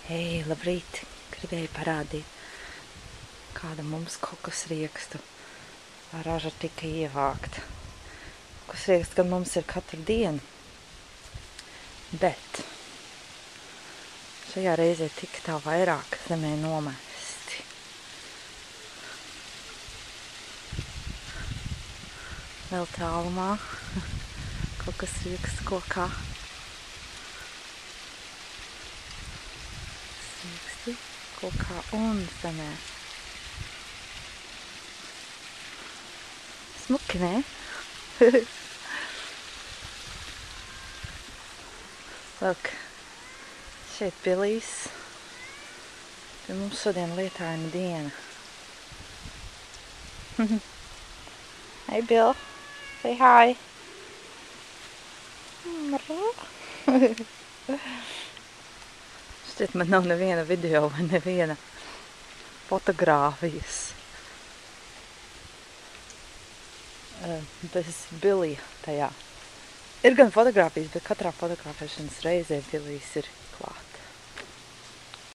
Hei, labrīt! Gribēju parādīt, kāda mums kokosriekstu raža tika ievākta. Kokosrieksts gan mums ir katru dienu, bet šajā reizē tika tā vairāk zemē nomesti. Vēl tālumā kokosrieksts kokā. Rieksti kokā un zemē. Smuki, ne? Lūk, šeit Billijs. Te mums šodien lietaina diena. Hey, Bill. Say hi. Šķiet, man nav neviena video vai neviena fotogrāfijas bez Billija tajā. Ir gan fotogrāfijas, bet katrā fotografēšanas reizē Billijs ir klāt.